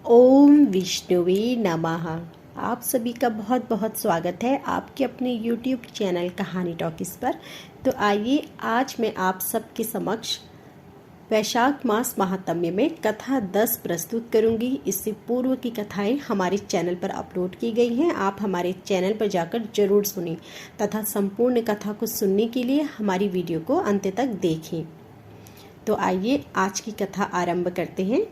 ओम विष्णुवे नमः। आप सभी का बहुत बहुत स्वागत है आपके अपने YouTube चैनल कहानी टॉकीज पर। तो आइए आज मैं आप सबके समक्ष वैशाख मास महात्म्य में कथा 10 प्रस्तुत करूंगी। इससे पूर्व की कथाएं हमारे चैनल पर अपलोड की गई हैं। आप हमारे चैनल पर जाकर जरूर सुनें तथा संपूर्ण कथा को सुनने के लिए हमारी वीडियो को अंत तक देखें। तो आइए आज की कथा आरंभ करते हैं।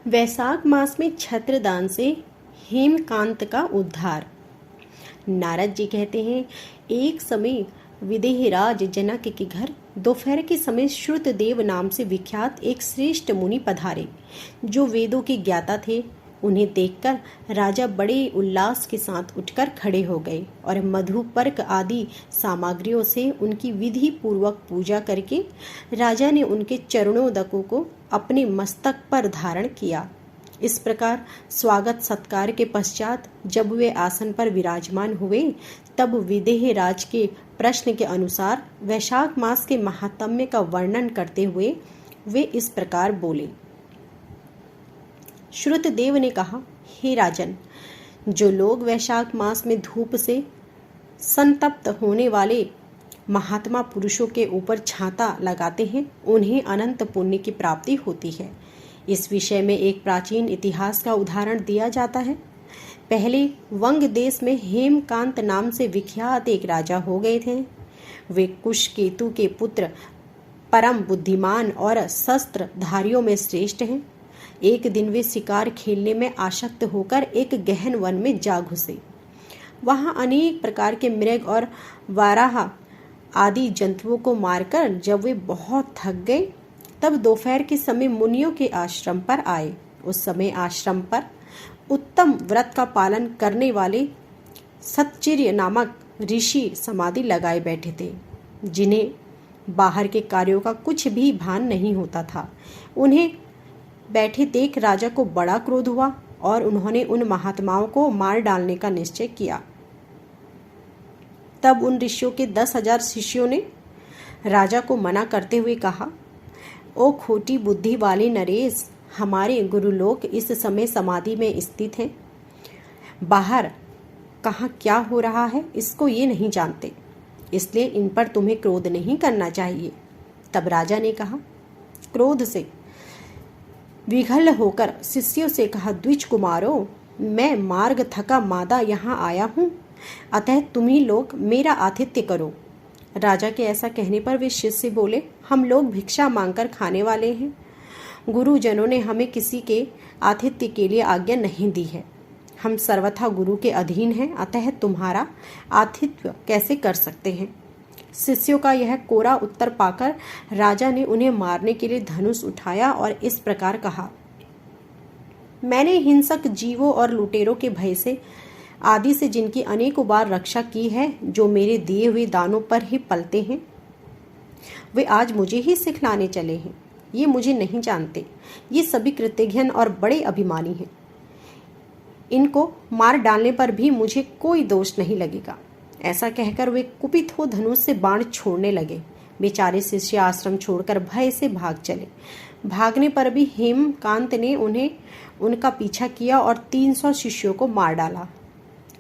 वैशाख मास में छत्रदान से हेमकांत का उद्धार। नारद जी कहते हैं, एक समय विदेहराज जनक के घर दोपहर के समय श्रुतदेव नाम से विख्यात एक श्रेष्ठ मुनि पधारे, जो वेदों के ज्ञाता थे। उन्हें देखकर राजा बड़े उल्लास के साथ उठकर खड़े हो गए और मधु पर्क आदि सामग्रियों से उनकी विधि पूर्वक पूजा करके राजा ने उनके चरणोदकों को अपने मस्तक पर धारण किया। इस प्रकार स्वागत सत्कार के पश्चात जब वे आसन पर विराजमान हुए, तब विदेह राज के प्रश्न के अनुसार वैशाख मास के महात्म्य का वर्णन करते हुए वे इस प्रकार बोले। श्रुतदेव ने कहा, हे राजन, जो लोग वैशाख मास में धूप से संतप्त होने वाले महात्मा पुरुषों के ऊपर छाता लगाते हैं, उन्हें अनंत पुण्य की प्राप्ति होती है। इस विषय में एक प्राचीन इतिहास का उदाहरण दिया जाता है। पहले वंग देश में हेमकांत नाम से विख्यात एक राजा हो गए थे। वे कुशकेतु के पुत्र, परम बुद्धिमान और शस्त्रधारियों में श्रेष्ठ हैं। एक दिन वे शिकार खेलने में आसक्त होकर एक गहन वन में जा घुसे। वहां अनेक प्रकार के मृग और वाराह आदि जंतुओं को मारकर जब वे बहुत थक गए, तब दोपहर के समय मुनियों के आश्रम पर आए। उस समय आश्रम पर उत्तम व्रत का पालन करने वाले सच्चिर्य नामक ऋषि समाधि लगाए बैठे थे, जिन्हें बाहर के कार्यों का कुछ भी भान नहीं होता था। उन्हें बैठे देख राजा को बड़ा क्रोध हुआ और उन्होंने उन महात्माओं को मार डालने का निश्चय किया। तब उन ऋषियों के 10,000 शिष्यों ने राजा को मना करते हुए कहा, ओ खोटी बुद्धि वाले नरेश, हमारे गुरुलोक इस समय समाधि में स्थित हैं। बाहर कहाँ क्या हो रहा है इसको ये नहीं जानते, इसलिए इन पर तुम्हें क्रोध नहीं करना चाहिए। तब राजा ने कहा, क्रोध से विघल होकर शिष्यों से कहा, द्विज कुमारों, मैं मार्ग थका मादा यहाँ आया हूँ, अतः तुम ही लोग मेरा आतिथ्य करो। राजा के ऐसा कहने पर वे शिष्य बोले, हम लोग भिक्षा मांगकर खाने वाले हैं। गुरुजनों ने हमें किसी के आतिथ्य के लिए आज्ञा नहीं दी है। हम सर्वथा गुरु के अधीन हैं, अतः तुम्हारा आतिथ्य कैसे कर सकते हैं। शिष्यों का यह कोरा उत्तर पाकर राजा ने उन्हें मारने के लिए धनुष उठाया और इस प्रकार कहा, मैंने हिंसक जीवों और लुटेरों के भय से आदि से जिनकी अनेकों बार रक्षा की है, जो मेरे दिए हुए दानों पर ही पलते हैं, वे आज मुझे ही सिखलाने चले हैं। ये मुझे नहीं जानते। ये सभी कृतघ्न और बड़े अभिमानी हैं। इनको मार डालने पर भी मुझे कोई दोष नहीं लगेगा। ऐसा कहकर वे कुपित हो धनुष से बाण छोड़ने लगे। बेचारे शिष्य आश्रम छोड़कर भय से भाग चले। भागने पर भी हेमकांत ने उन्हें उनका पीछा किया और 300 शिष्यों को मार डाला।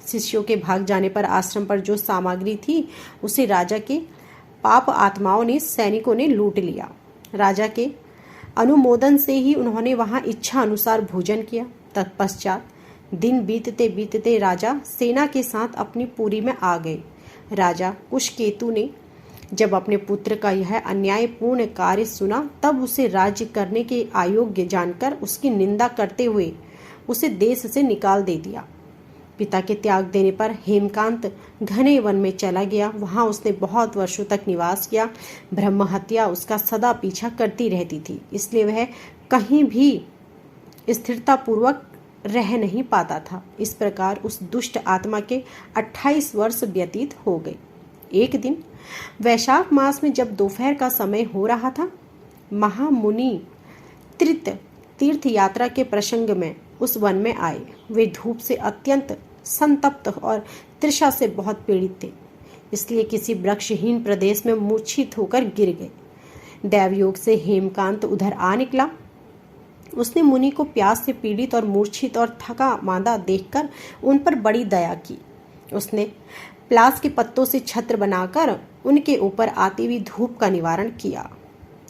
शिष्यों के भाग जाने पर आश्रम पर जो सामग्री थी उसे राजा के पाप आत्माओं ने सैनिकों ने लूट लिया। राजा के अनुमोदन से ही उन्होंने वहां इच्छा अनुसार भोजन किया। तत्पश्चात दिन बीतते बीतते राजा सेना के साथ अपनी पुरी में आ गए। राजा कुशकेतु ने जब अपने पुत्र का यह अन्यायपूर्ण कार्य सुना, तब उसे राज्य करने के अयोग्य जानकर उसकी निंदा करते हुए उसे देश से निकाल दे दिया। पिता के त्याग देने पर हेमकांत घने वन में चला गया। वहां उसने बहुत वर्षों तक निवास किया। ब्रह्म हत्या उसका सदा पीछा करती रहती थी, इसलिए वह कहीं भी स्थिरता पूर्वक रह नहीं पाता था। इस प्रकार उस दुष्ट आत्मा के 28 वर्ष व्यतीत हो गए। एक दिन वैशाख मास में जब दोपहर का समय हो रहा था, महामुनि तीर्थ यात्रा के प्रसंग में उस वन में आए। वे धूप से अत्यंत संतप्त और तृषा से बहुत पीड़ित थे, इसलिए किसी वृक्षहीन प्रदेश में मूर्छित होकर गिर गए। दैवयोग से हेमकांत उधर आ निकला। उसने मुनि को प्यास से पीड़ित और मूर्छित और थका मांदा देखकर उन पर बड़ी दया की। उसने प्लास के पत्तों से छत्र बनाकर उनके ऊपर आती हुई धूप का निवारण किया।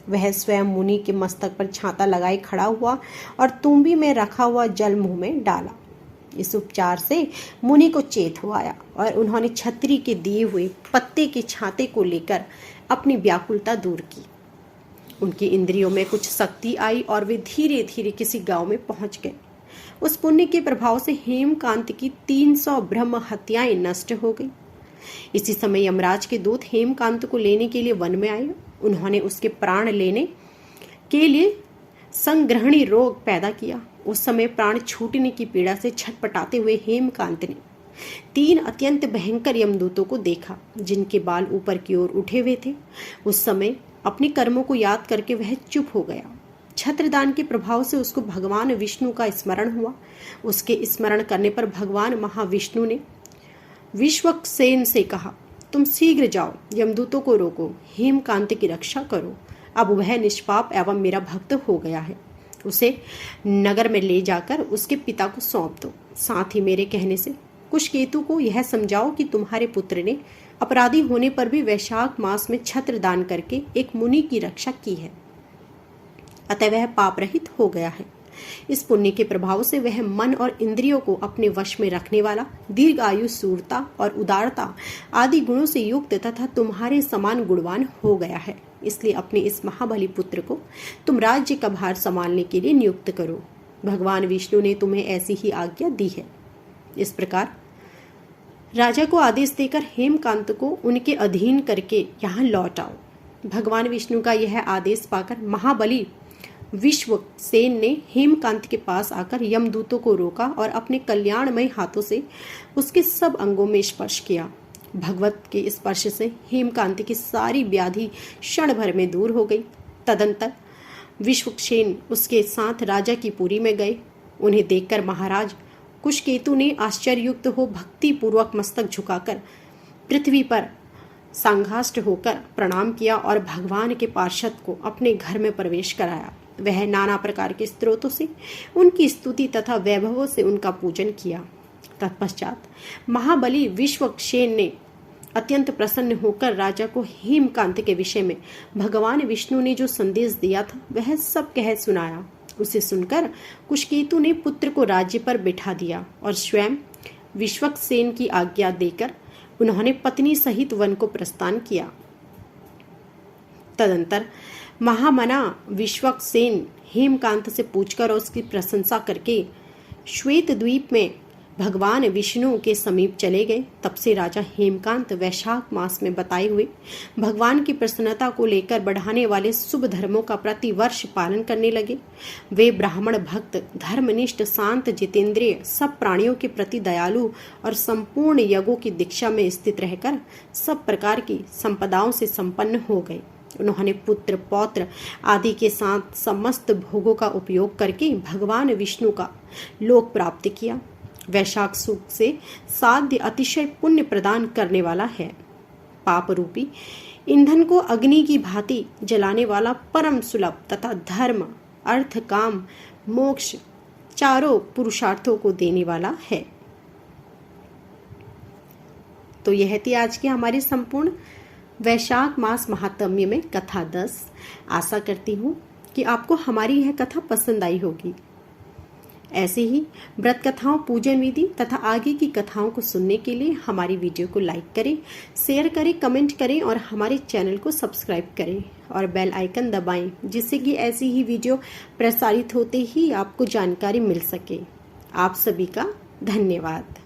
वह स्वयं मुनि के मस्तक पर छाता लगाए खड़ा हुआ और तुम्बी में रखा हुआ जल मुंह में डाला। इस उपचार से मुनि को चेत हो आया और उन्होंने छतरी के दिए हुए पत्ते के छाते को लेकर अपनी व्याकुलता दूर की। उनकी इंद्रियों में कुछ शक्ति आई और वे धीरे धीरे किसी गांव में पहुंच गए। उस पुण्य के प्रभाव से हेमकांत की 300 ब्रह्म हत्याएं नष्ट हो गई। इसी समय यमराज के दूत हेमकांत को लेने के लिए वन में आए। उन्होंने उसके प्राण लेने के लिए संग्रहणी रोग पैदा किया। उस समय प्राण छूटने की पीड़ा से छटपटाते हुए हेमकांत ने 3 अत्यंत भयंकर यमदूतों को देखा, जिनके बाल ऊपर की ओर उठे हुए थे। उस समय अपने कर्मों को याद करके वह चुप हो गया। छत्रदान के प्रभाव से उसको भगवान विष्णु का स्मरण हुआ। उसके स्मरण करने पर भगवान महाविष्णु ने विश्वक्सेन से कहा, तुम शीघ्र जाओ, यमदूतों को रोको, हेमकांत की रक्षा करो। अब वह निष्पाप एवं मेरा भक्त हो गया है। उसे नगर में ले जाकर उसके पिता को सौंप दो। साथ ही मेरे कहने से कुशकेतु को यह समझाओ कि तुम्हारे पुत्र ने अपराधी होने पर भी वैशाख मास में छत्र दान करके एक मुनि की रक्षा की है, अतः वह पाप रहित हो गया है। इस पुण्य के प्रभाव से वह मन और इंद्रियों को अपने वश में रखने वाला, दीर्घ आयु, सूरता और उदारता आदि गुणों से युक्त तथा तुम्हारे समान गुणवान हो गया है। इसलिए अपने इस महाबली पुत्र को तुम राज्य का भार संभालने के लिए नियुक्त करो। भगवान विष्णु ने तुम्हें ऐसी ही आज्ञा दी है। इस प्रकार राजा को आदेश देकर हेमकांत को उनके अधीन करके यहाँ लौट आओ। भगवान विष्णु का यह आदेश पाकर महाबली विश्वसेन ने हेमकांत के पास आकर यमदूतों को रोका और अपने कल्याणमय हाथों से उसके सब अंगों में स्पर्श किया। भगवत के स्पर्श से हेमकांत की सारी व्याधि क्षण भर में दूर हो गई। तदंतर विश्वसेन उसके साथ राजा की पुरी में गए। उन्हें देखकर महाराज कुशकेतु ने आश्चर्ययुक्त हो भक्ति पूर्वक मस्तक झुकाकर पृथ्वी पर सांघाष्ट होकर प्रणाम किया और भगवान के पार्षद को अपने घर में प्रवेश कराया। वह नाना प्रकार के स्तोत्रों से उनकी स्तुति तथा वैभवों से उनका पूजन किया। तत्पश्चात महाबली विश्वक्सेन ने अत्यंत प्रसन्न होकर राजा को हेमकांत के विषय में भगवान विष्णु ने जो संदेश दिया था वह सब कह सुनाया। उसे सुनकर कुशकेतु ने पुत्र को राज्य पर बिठा दिया और स्वयं विश्वक्सेन की आज्ञा देकर उन्होंने पत्नी सहित वन को प्रस्थान किया। तदंतर महामना विश्वक्सेन हेमकांत से पूछकर और उसकी प्रशंसा करके श्वेत द्वीप में भगवान विष्णु के समीप चले गए। तब से राजा हेमकांत वैशाख मास में बताए हुए भगवान की प्रसन्नता को लेकर बढ़ाने वाले शुभ धर्मों का प्रतिवर्ष पालन करने लगे। वे ब्राह्मण भक्त, धर्मनिष्ठ, शांत, जितेंद्रिय, सब प्राणियों के प्रति दयालु और संपूर्ण यज्ञों की दीक्षा में स्थित रहकर सब प्रकार की संपदाओं से संपन्न हो गए। उन्होंने पुत्र, पौत्र आदि के साथ समस्त भोगों का उपयोग करके भगवान विष्णु का लोक प्राप्त किया। वैशाख सुख से साध्य अतिशय पुण्य प्रदान करने वाला है। पाप रूपी ईंधन को अग्नि की भांति जलाने वाला परम सुलभ तथा धर्म, अर्थ, काम, मोक्ष चारों पुरुषार्थों को देने वाला है। तो यह थी आज की हमारी संपूर्ण वैशाख मास महात्म्य में कथा 10। आशा करती हूँ कि आपको हमारी यह कथा पसंद आई होगी। ऐसे ही व्रत कथाओं, पूजन विधि तथा आगे की कथाओं को सुनने के लिए हमारी वीडियो को लाइक करें, शेयर करें, कमेंट करें और हमारे चैनल को सब्सक्राइब करें और बेल आइकन दबाएं, जिससे कि ऐसी ही वीडियो प्रसारित होते ही आपको जानकारी मिल सके। आप सभी का धन्यवाद।